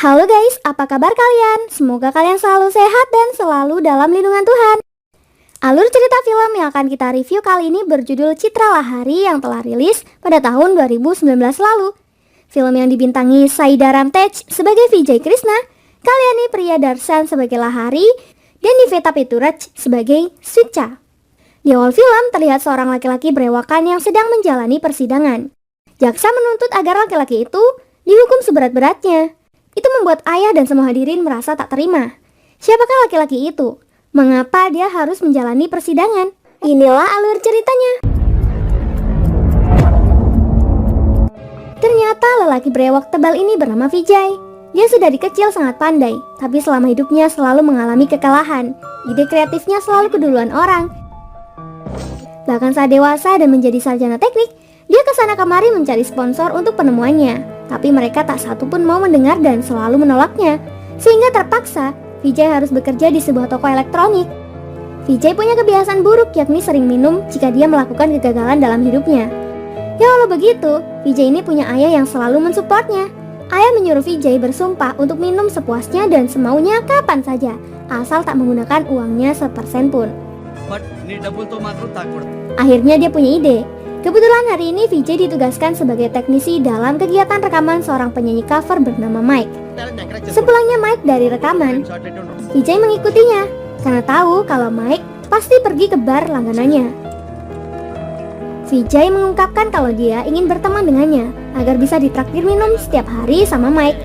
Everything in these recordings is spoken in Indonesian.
Halo guys, apa kabar kalian? Semoga kalian selalu sehat dan selalu dalam lindungan Tuhan. Alur cerita film yang akan kita review kali ini berjudul Citra Lahari yang telah rilis pada tahun 2019 lalu. Film yang dibintangi Saida Ramtej sebagai Vijay Krishna, Kalyani Priyadarsan sebagai Lahari, dan Niveta Peturaj sebagai Switcha. Di awal film terlihat seorang laki-laki berewakan yang sedang menjalani persidangan. Jaksa menuntut agar laki-laki itu dihukum seberat-beratnya. Itu membuat ayah dan semua hadirin merasa tak terima. Siapakah laki-laki itu? Mengapa dia harus menjalani persidangan? Inilah alur ceritanya. Ternyata lelaki berewak tebal ini bernama Vijay. Dia sudah dari kecil sangat pandai, tapi selama hidupnya selalu mengalami kekalahan. Ide kreatifnya selalu keduluan orang. Bahkan saat dewasa dan menjadi sarjana teknik, dia kesana kemari mencari sponsor untuk penemuannya. Tapi mereka tak satu pun mau mendengar dan selalu menolaknya. Sehingga terpaksa, Vijay harus bekerja di sebuah toko elektronik. Vijay punya kebiasaan buruk, yakni sering minum jika dia melakukan kegagalan dalam hidupnya. Ya walau begitu, Vijay ini punya ayah yang selalu mensupportnya. Ayah menyuruh Vijay bersumpah untuk minum sepuasnya dan semaunya kapan saja, asal tak menggunakan uangnya sepersen pun. Akhirnya dia punya ide. Kebetulan hari ini Vijay ditugaskan sebagai teknisi dalam kegiatan rekaman seorang penyanyi cover bernama Mike. Sepulangnya Mike dari rekaman, Vijay mengikutinya karena tahu kalau Mike pasti pergi ke bar langganannya. Vijay mengungkapkan kalau dia ingin berteman dengannya agar bisa ditraktir minum setiap hari sama Mike.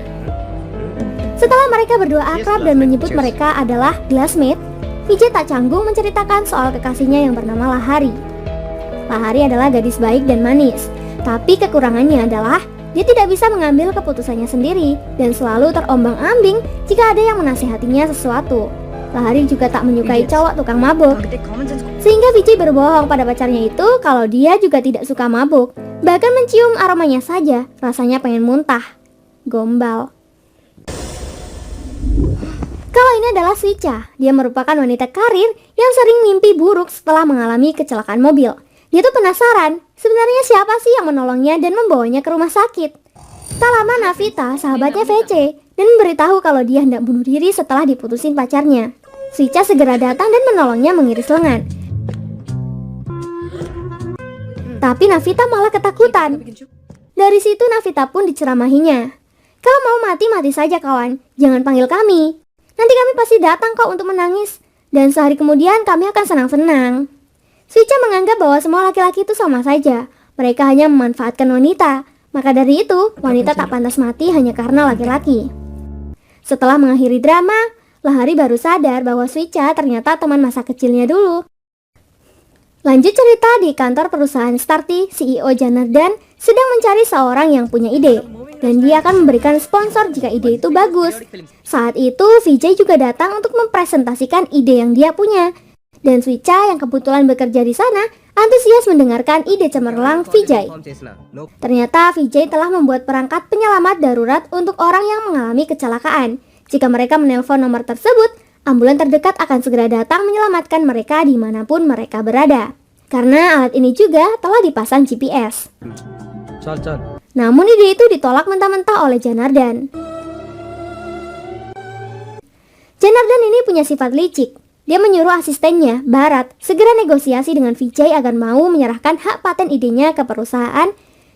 Setelah mereka berdua akrab dan menyebut mereka adalah classmate, Vijay tak canggung menceritakan soal kekasihnya yang bernama Lahari. Lahari adalah gadis baik dan manis, tapi kekurangannya adalah dia tidak bisa mengambil keputusannya sendiri dan selalu terombang-ambing jika ada yang menasihatinya sesuatu. Lahari juga tak menyukai cowok tukang mabuk, sehingga Vijay berbohong pada pacarnya itu kalau dia juga tidak suka mabuk. Bahkan mencium aromanya saja, rasanya pengen muntah. Gombal. Kalau ini adalah Switcha, dia merupakan wanita karir yang sering mimpi buruk setelah mengalami kecelakaan mobil. Dia tuh penasaran, sebenarnya siapa sih yang menolongnya dan membawanya ke rumah sakit. Tak lama Navita, sahabatnya VC, dan memberitahu kalau dia hendak bunuh diri setelah diputusin pacarnya. Switcha segera datang dan menolongnya mengiris lengan. Tapi Navita malah ketakutan. Dari situ Navita pun diceramahinya. Kalau mau mati, mati saja kawan, jangan panggil kami. Nanti kami pasti datang kok untuk menangis. Dan sehari kemudian kami akan senang-senang. Switcha menganggap bahwa semua laki-laki itu sama saja. Mereka hanya memanfaatkan wanita. Maka dari itu, wanita tak pantas mati hanya karena laki-laki. Setelah mengakhiri drama, Lahari baru sadar bahwa Switcha ternyata teman masa kecilnya dulu. Lanjut cerita di kantor perusahaan Starty, CEO Janardan sedang mencari seorang yang punya ide. Dan dia akan memberikan sponsor jika ide itu bagus. Saat itu, Vijay juga datang untuk mempresentasikan ide yang dia punya. Dan Switcha yang kebetulan bekerja di sana antusias mendengarkan ide cemerlang Vijay. Ternyata Vijay telah membuat perangkat penyelamat darurat untuk orang yang mengalami kecelakaan. Jika mereka menelpon nomor tersebut, ambulan terdekat akan segera datang menyelamatkan mereka dimanapun mereka berada. Karena alat ini juga telah dipasang GPS. Namun ide itu ditolak mentah-mentah oleh Janardan. Janardan ini punya sifat licik. Dia menyuruh asistennya, Bharat, segera negosiasi dengan Vijay agar mau menyerahkan hak paten idenya ke perusahaan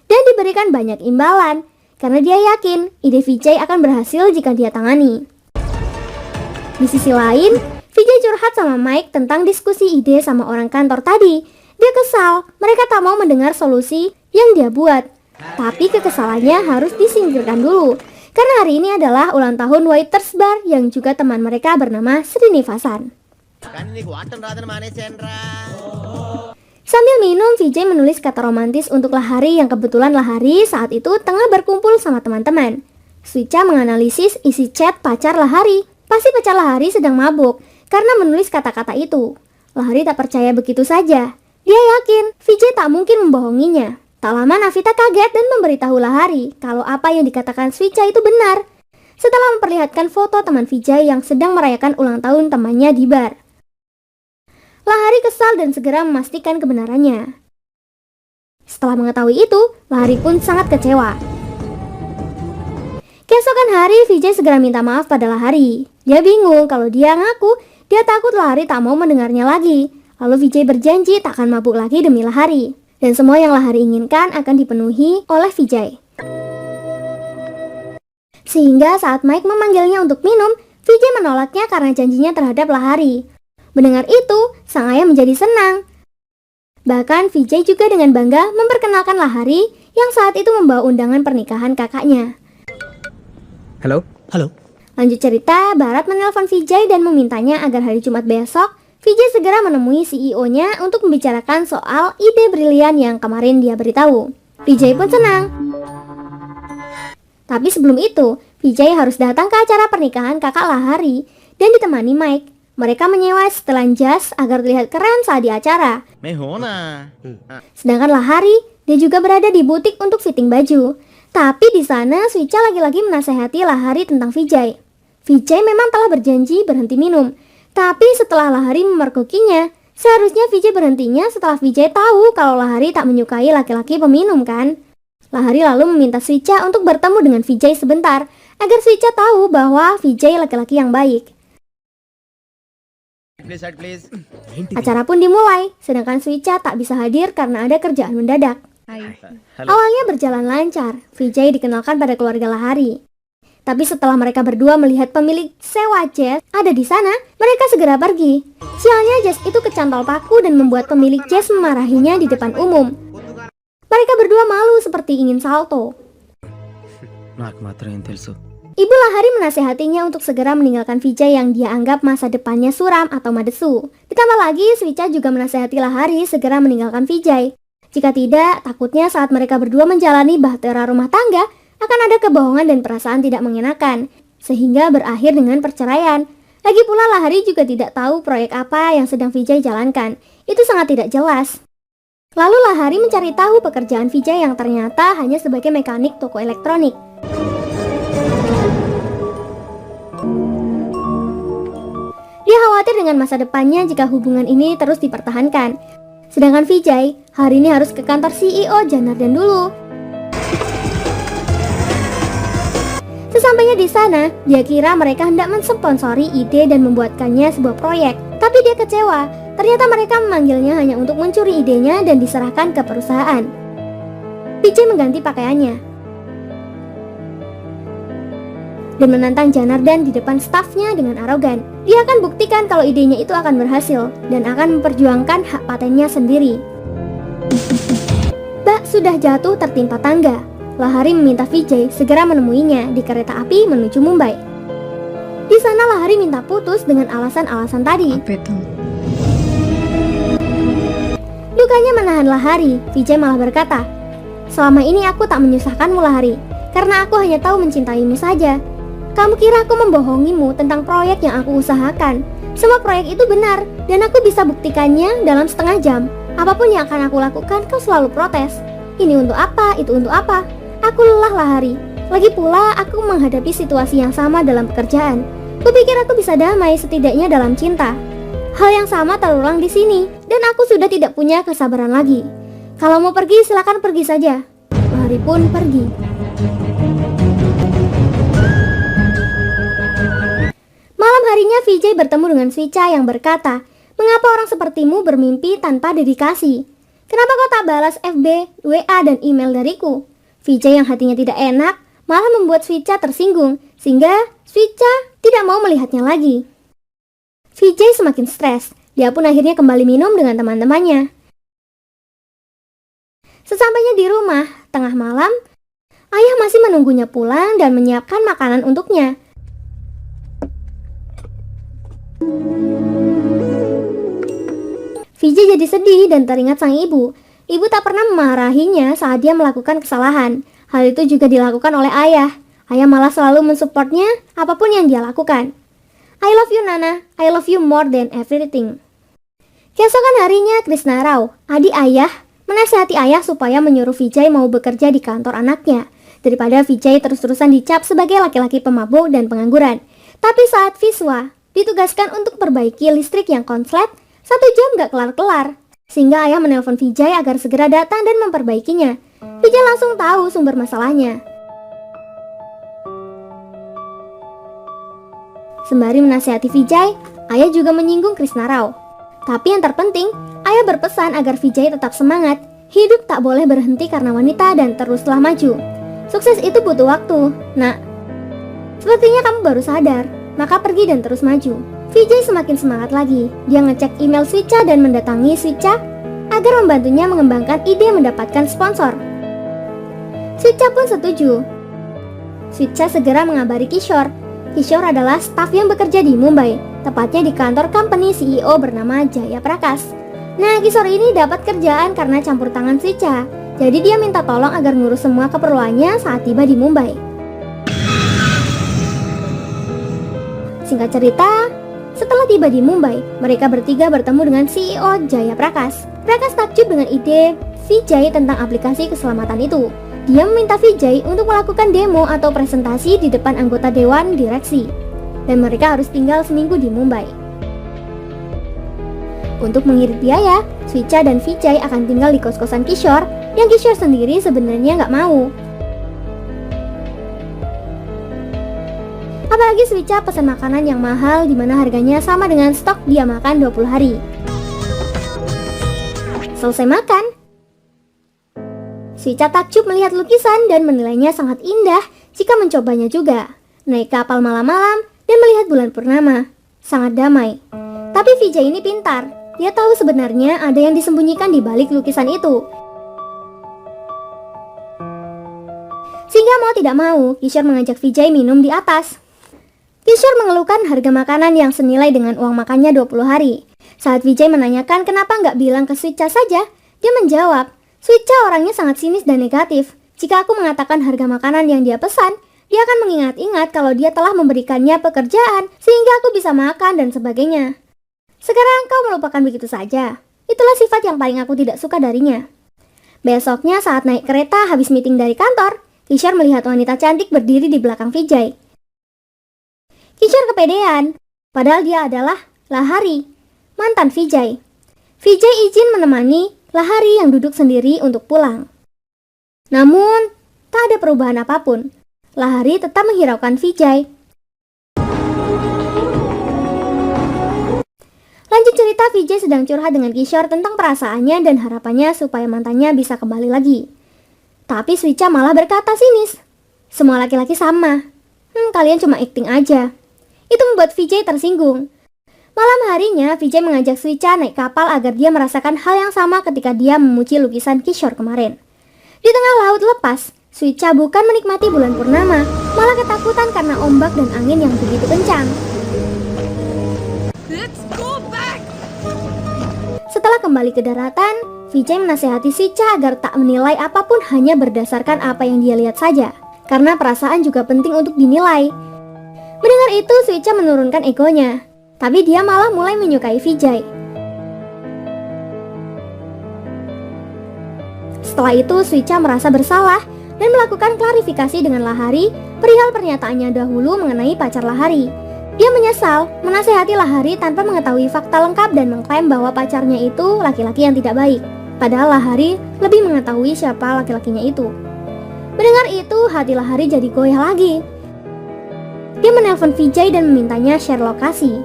dan diberikan banyak imbalan, karena dia yakin ide Vijay akan berhasil jika dia tangani. Di sisi lain, Vijay curhat sama Mike tentang diskusi ide sama orang kantor tadi. Dia kesal, mereka tak mau mendengar solusi yang dia buat. Tapi kekesalannya harus disingkirkan dulu, karena hari ini adalah ulang tahun Waiters Bar yang juga teman mereka bernama Srinivasan. Sambil minum, Vijay menulis kata romantis untuk Lahari yang kebetulan Lahari saat itu tengah berkumpul sama teman-teman. Switcha menganalisis isi chat pacar Lahari. Pasti pacar Lahari sedang mabuk karena menulis kata-kata itu. Lahari tak percaya begitu saja. Dia yakin Vijay tak mungkin membohonginya. Tak lama Navita kaget dan memberitahu Lahari kalau apa yang dikatakan Switcha itu benar. Setelah memperlihatkan foto teman Vijay yang sedang merayakan ulang tahun temannya di bar. Lahari kesal dan segera memastikan kebenarannya. Setelah mengetahui itu, Lahari pun sangat kecewa. Keesokan hari, Vijay segera minta maaf pada Lahari. Dia bingung kalau dia ngaku dia takut Lahari tak mau mendengarnya lagi. Lalu Vijay berjanji tak akan mabuk lagi demi Lahari. Dan semua yang Lahari inginkan akan dipenuhi oleh Vijay. Sehingga saat Mike memanggilnya untuk minum, Vijay menolaknya karena janjinya terhadap Lahari. Mendengar itu, sang ayah menjadi senang. Bahkan Vijay juga dengan bangga memperkenalkan Lahari yang saat itu membawa undangan pernikahan kakaknya. Halo? Lanjut cerita, Bharat menelpon Vijay dan memintanya agar hari Jumat besok, Vijay segera menemui CEO-nya untuk membicarakan soal ide brilian yang kemarin dia beritahu. Vijay pun senang. Tapi sebelum itu, Vijay harus datang ke acara pernikahan kakak Lahari dan ditemani Mike. Mereka menyewa setelan jas agar terlihat keren saat di acara. Sedangkan Lahari, dia juga berada di butik untuk fitting baju. Tapi di sana Switcha lagi-lagi menasehati Lahari tentang Vijay. Vijay memang telah berjanji berhenti minum. Tapi setelah Lahari memergokinya, seharusnya Vijay berhentinya setelah Vijay tahu kalau Lahari tak menyukai laki-laki peminum kan. Lahari lalu meminta Switcha untuk bertemu dengan Vijay sebentar agar Switcha tahu bahwa Vijay laki-laki yang baik. Acara pun dimulai, sedangkan Switcha tak bisa hadir karena ada kerjaan mendadak. Awalnya berjalan lancar, Vijay dikenalkan pada keluarga Lahari. Tapi setelah mereka berdua melihat pemilik sewa jas ada di sana, mereka segera pergi. Sialnya jas itu kecantol paku dan membuat pemilik jas memarahinya di depan umum. Mereka berdua malu seperti ingin salto. Ibu Lahari menasehatinya untuk segera meninggalkan Vijay yang dia anggap masa depannya suram atau madesu. Ditambah lagi, Switcha juga menasehati Lahari segera meninggalkan Vijay. Jika tidak, takutnya saat mereka berdua menjalani bahtera rumah tangga, akan ada kebohongan dan perasaan tidak mengenakan, sehingga berakhir dengan perceraian. Lagi pula Lahari juga tidak tahu proyek apa yang sedang Vijay jalankan. Itu sangat tidak jelas. Lalu Lahari mencari tahu pekerjaan Vijay yang ternyata hanya sebagai mekanik toko elektronik. Dia khawatir dengan masa depannya jika hubungan ini terus dipertahankan. Sedangkan Vijay hari ini harus ke kantor CEO Janardan dulu. Sesampainya di sana, dia kira mereka hendak mensponsori ide dan membuatkannya sebuah proyek. Tapi dia kecewa, ternyata mereka memanggilnya hanya untuk mencuri idenya dan diserahkan ke perusahaan. Vijay mengganti pakaiannya dan menantang Janardan di depan stafnya dengan arogan. Dia akan buktikan kalau idenya itu akan berhasil dan akan memperjuangkan hak patennya sendiri. Bak sudah jatuh tertimpa tangga. Lahari meminta Vijay segera menemuinya di kereta api menuju Mumbai. Di sana Lahari minta putus dengan alasan-alasan tadi. Dukanya menahan Lahari, Vijay malah berkata, "Selama ini aku tak menyusahkanmu Lahari, karena aku hanya tahu mencintaimu saja. Kamu kira aku membohongimu tentang proyek yang aku usahakan? Semua proyek itu benar, dan aku bisa buktikannya dalam setengah jam. Apapun yang akan aku lakukan, kau selalu protes. Ini untuk apa, itu untuk apa? Aku lelah Lahari. Lagi pula, aku menghadapi situasi yang sama dalam pekerjaan. Kupikir aku bisa damai setidaknya dalam cinta. Hal yang sama terulang di sini, dan aku sudah tidak punya kesabaran lagi. Kalau mau pergi, silakan pergi saja." Lahari pun pergi. Malam harinya Vijay bertemu dengan Switcha yang berkata, "Mengapa orang sepertimu bermimpi tanpa dedikasi? Kenapa kau tak balas FB, WA, dan email dariku?" Vijay yang hatinya tidak enak malah membuat Switcha tersinggung, sehingga Switcha tidak mau melihatnya lagi. Vijay semakin stres, dia pun akhirnya kembali minum dengan teman-temannya. Sesampainya di rumah, tengah malam, ayah masih menunggunya pulang dan menyiapkan makanan untuknya. Vijay jadi sedih dan teringat sang ibu. Ibu tak pernah memarahinya saat dia melakukan kesalahan. Hal itu juga dilakukan oleh ayah. Ayah malah selalu mensupportnya apapun yang dia lakukan. "I love you Nana, I love you more than everything." Keesokan harinya Krishna Rao, adik ayah, menasihati ayah supaya menyuruh Vijay mau bekerja di kantor anaknya, daripada Vijay terus-terusan dicap sebagai laki-laki pemabuk dan pengangguran. Tapi saat Viswa ditugaskan untuk perbaiki listrik yang konslet, 1 jam gak kelar-kelar. Sehingga ayah menelpon Vijay agar segera datang dan memperbaikinya. Vijay langsung tahu sumber masalahnya. Sembari menasihati Vijay, ayah juga menyinggung Krishna Rao. Tapi yang terpenting, ayah berpesan agar Vijay tetap semangat. Hidup tak boleh berhenti karena wanita dan teruslah maju. Sukses itu butuh waktu, nak. Sepertinya kamu baru sadar, maka pergi dan terus maju. Vijay semakin semangat lagi. Dia ngecek email Switcha dan mendatangi Switcha agar membantunya mengembangkan ide mendapatkan sponsor. Switcha pun setuju. Switcha segera mengabari Kishore. Kishore adalah staf yang bekerja di Mumbai, tepatnya di kantor company CEO bernama Jaya Prakash. Nah, Kishore ini dapat kerjaan karena campur tangan Switcha. Jadi dia minta tolong agar ngurus semua keperluannya saat tiba di Mumbai. Singkat cerita, setelah tiba di Mumbai, mereka bertiga bertemu dengan CEO Jaya Prakash. Prakash takjub dengan ide Vijay tentang aplikasi keselamatan itu. Dia meminta Vijay untuk melakukan demo atau presentasi di depan anggota dewan direksi. Dan mereka harus tinggal seminggu di Mumbai. Untuk mengirit biaya, Switcha dan Vijay akan tinggal di kos-kosan Kishore yang Kishore sendiri sebenarnya nggak mau. Apalagi Switcha pesan makanan yang mahal di mana harganya sama dengan stok dia makan 20 hari. Selesai makan, Switcha takjub melihat lukisan dan menilainya sangat indah jika mencobanya juga. Naik kapal malam-malam dan melihat bulan purnama, sangat damai. Tapi Vijay ini pintar, dia tahu sebenarnya ada yang disembunyikan di balik lukisan itu. Sehingga mau tidak mau, Kishore mengajak Vijay minum di atas. Kishore mengeluhkan harga makanan yang senilai dengan uang makannya 20 hari. Saat Vijay menanyakan kenapa nggak bilang ke Switcha saja, dia menjawab, Switcha orangnya sangat sinis dan negatif. Jika aku mengatakan harga makanan yang dia pesan, dia akan mengingat-ingat kalau dia telah memberikannya pekerjaan sehingga aku bisa makan dan sebagainya. Sekarang kau melupakan begitu saja. Itulah sifat yang paling aku tidak suka darinya. Besoknya saat naik kereta habis meeting dari kantor, Kishore melihat wanita cantik berdiri di belakang Vijay. Kishore kepedean, padahal dia adalah Lahari, mantan Vijay. Vijay izin menemani Lahari yang duduk sendiri untuk pulang. Namun, tak ada perubahan apapun. Lahari tetap menghiraukan Vijay. Lanjut cerita, Vijay sedang curhat dengan Kishore tentang perasaannya dan harapannya supaya mantannya bisa kembali lagi. Tapi Switcha malah berkata sinis, semua laki-laki sama. Kalian cuma acting aja. Itu membuat Vijay tersinggung. Malam harinya, Vijay mengajak Switcha naik kapal agar dia merasakan hal yang sama ketika dia memuji lukisan Kishore kemarin. Di tengah laut lepas, Switcha bukan menikmati bulan purnama, malah ketakutan karena ombak dan angin yang begitu kencang. Let's go back. Setelah kembali ke daratan, Vijay menasihati Switcha agar tak menilai apapun hanya berdasarkan apa yang dia lihat saja, karena perasaan juga penting untuk dinilai. Mendengar itu, Switcha menurunkan egonya, tapi dia malah mulai menyukai Vijay. Setelah itu, Switcha merasa bersalah dan melakukan klarifikasi dengan Lahari perihal pernyataannya dahulu mengenai pacar Lahari. Dia menyesal menasehati Lahari tanpa mengetahui fakta lengkap dan mengklaim bahwa pacarnya itu laki-laki yang tidak baik. Padahal Lahari lebih mengetahui siapa laki-lakinya itu. Mendengar itu, hati Lahari jadi goyah lagi. Dia menelpon Vijay dan memintanya share lokasi.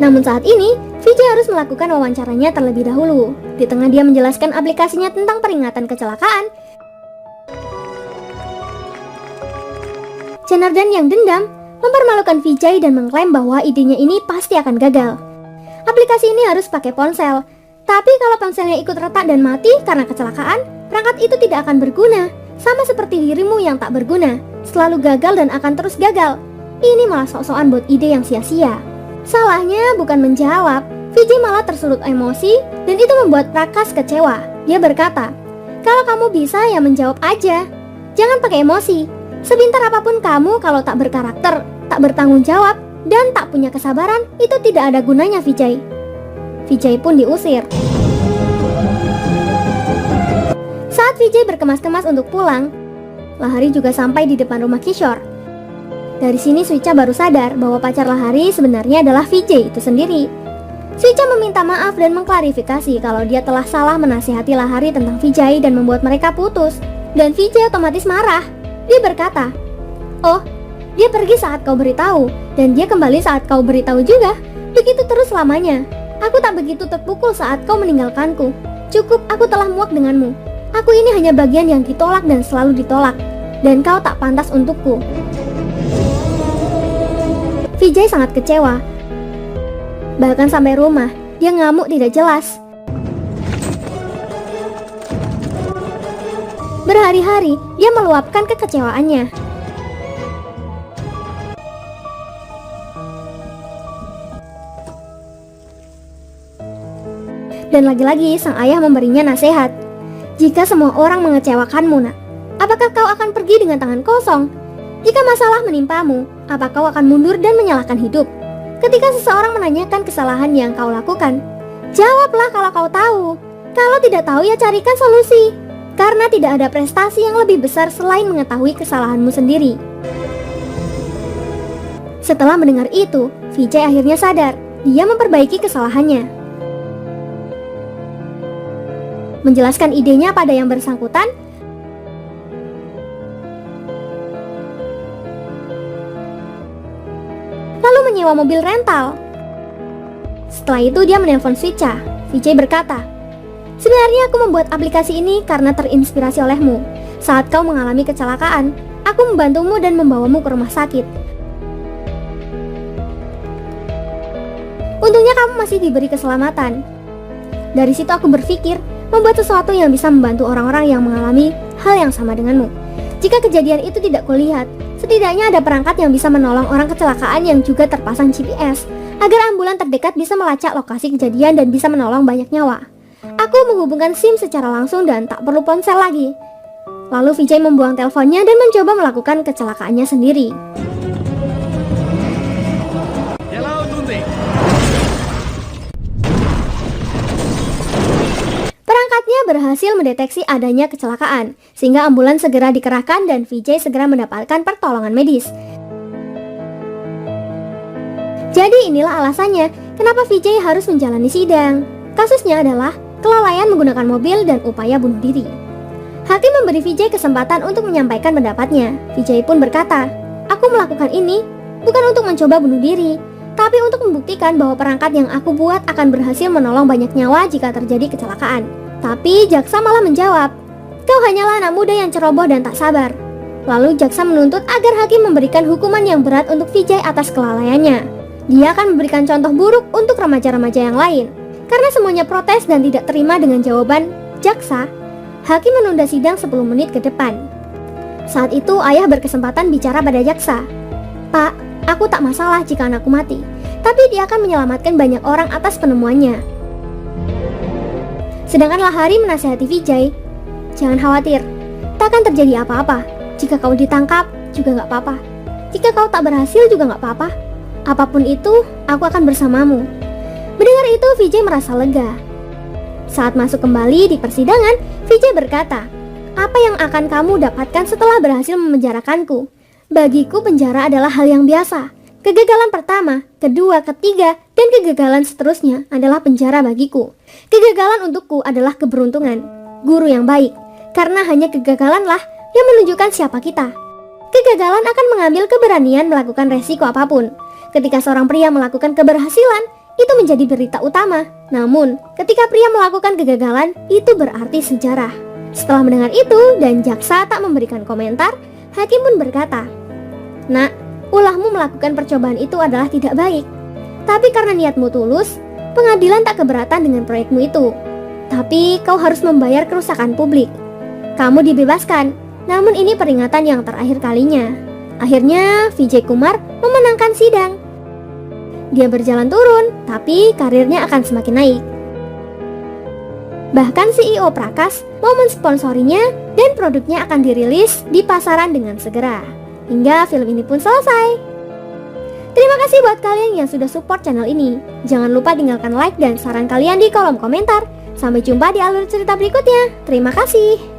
Namun saat ini, Vijay harus melakukan wawancaranya terlebih dahulu. Di tengah dia menjelaskan aplikasinya tentang peringatan kecelakaan, Janardhan yang dendam mempermalukan Vijay dan mengklaim bahwa idenya ini pasti akan gagal. Aplikasi ini harus pakai ponsel, tapi kalau ponselnya ikut retak dan mati karena kecelakaan, perangkat itu tidak akan berguna. Sama seperti dirimu yang tak berguna, selalu gagal dan akan terus gagal. Ini malah sok-sokan buat ide yang sia-sia. Salahnya bukan menjawab, Vijay malah tersulut emosi dan itu membuat Prakash kecewa. Dia berkata, kalau kamu bisa ya menjawab aja, jangan pakai emosi. Sepintar apapun kamu kalau tak berkarakter, tak bertanggung jawab, dan tak punya kesabaran, itu tidak ada gunanya Vijay. Vijay pun diusir. Saat Vijay berkemas-kemas untuk pulang, Lahari juga sampai di depan rumah Kishore. Dari sini Switcha baru sadar bahwa pacar Lahari sebenarnya adalah Vijay itu sendiri. Switcha meminta maaf dan mengklarifikasi kalau dia telah salah menasihati Lahari tentang Vijay dan membuat mereka putus. Dan Vijay otomatis marah. Dia berkata, "Oh, Dia pergi saat kau beritahu, dan dia kembali saat kau beritahu juga. Begitu terus selamanya. Aku tak begitu terpukul saat kau meninggalkanku. Cukup, aku telah muak denganmu. Aku ini hanya bagian yang ditolak dan selalu ditolak, dan kau tak pantas untukku. Vijay sangat kecewa. Bahkan sampai rumah, dia ngamuk tidak jelas. Berhari-hari, dia meluapkan kekecewaannya. Dan lagi-lagi sang ayah memberinya nasihat. Jika semua orang mengecewakanmu, nak, apakah kau akan pergi dengan tangan kosong? Jika masalah menimpamu, apa kau akan mundur dan menyalahkan hidup? Ketika seseorang menanyakan kesalahan yang kau lakukan, jawablah kalau kau tahu. Kalau tidak tahu ya carikan solusi. Karena tidak ada prestasi yang lebih besar selain mengetahui kesalahanmu sendiri. Setelah mendengar itu, Vijay akhirnya sadar. Dia memperbaiki kesalahannya. Menjelaskan idenya pada yang bersangkutan, lalu menyewa mobil rental. Setelah itu dia menelpon Switcha. Vijay berkata, "Sebenarnya aku membuat aplikasi ini karena terinspirasi olehmu. Saat kau mengalami kecelakaan, aku membantumu dan membawamu ke rumah sakit. Untungnya kamu masih diberi keselamatan. Dari situ aku berpikir membuat sesuatu yang bisa membantu orang-orang yang mengalami hal yang sama denganmu. Jika kejadian itu tidak kulihat, setidaknya ada perangkat yang bisa menolong orang kecelakaan yang juga terpasang GPS, agar ambulan terdekat bisa melacak lokasi kejadian dan bisa menolong banyak nyawa. Aku menghubungkan SIM secara langsung dan tak perlu ponsel lagi." Lalu Vijay membuang teleponnya dan mencoba melakukan kecelakaannya sendiri. Perangkatnya berhasil mendeteksi adanya kecelakaan, sehingga ambulans segera dikerahkan dan Vijay segera mendapatkan pertolongan medis. Jadi inilah alasannya kenapa Vijay harus menjalani sidang. Kasusnya adalah kelalaian menggunakan mobil dan upaya bunuh diri. Hakim memberi Vijay kesempatan untuk menyampaikan pendapatnya. Vijay pun berkata, "Aku melakukan ini bukan untuk mencoba bunuh diri, tapi untuk membuktikan bahwa perangkat yang aku buat akan berhasil menolong banyak nyawa jika terjadi kecelakaan." Tapi jaksa malah menjawab, "Kau hanyalah anak muda yang ceroboh dan tak sabar." Lalu jaksa menuntut agar hakim memberikan hukuman yang berat untuk Vijay atas kelalaiannya. Dia akan memberikan contoh buruk untuk remaja-remaja yang lain. Karena semuanya protes dan tidak terima dengan jawaban jaksa, hakim menunda sidang 10 menit ke depan. Saat itu ayah berkesempatan bicara pada jaksa. "Pak, aku tak masalah jika anakku mati, tapi dia akan menyelamatkan banyak orang atas penemuannya." Sedangkan Lahari menasihati Vijay, "Jangan khawatir, tak akan terjadi apa-apa. Jika kau ditangkap, juga gak apa-apa. Jika kau tak berhasil juga gak apa-apa. Apapun itu, aku akan bersamamu." Mendengar itu, Vijay merasa lega. Saat masuk kembali di persidangan, Vijay berkata, "Apa yang akan kamu dapatkan setelah berhasil memenjarakanku? Bagiku penjara adalah hal yang biasa. Kegagalan pertama, kedua, ketiga, dan kegagalan seterusnya adalah penjara bagiku. Kegagalan untukku adalah keberuntungan, guru yang baik, karena hanya kegagalanlah yang menunjukkan siapa kita. Kegagalan akan mengambil keberanian melakukan resiko apapun. Ketika seorang pria melakukan keberhasilan, itu menjadi berita utama. Namun, ketika pria melakukan kegagalan, itu berarti sejarah." Setelah mendengar itu dan jaksa tak memberikan komentar, hakim pun berkata, "Nak, ulahmu melakukan percobaan itu adalah tidak baik. Tapi karena niatmu tulus, pengadilan tak keberatan dengan proyekmu itu. Tapi kau harus membayar kerusakan publik. Kamu dibebaskan, namun ini peringatan yang terakhir kalinya." Akhirnya Vijay Kumar memenangkan sidang. Dia berjalan turun, tapi karirnya akan semakin naik. Bahkan CEO Prakash mau mensponsorinya dan produknya akan dirilis di pasaran dengan segera. Hingga film ini pun selesai. Terima kasih buat kalian yang sudah support channel ini. Jangan lupa tinggalkan like dan saran kalian di kolom komentar. Sampai jumpa di alur cerita berikutnya. Terima kasih.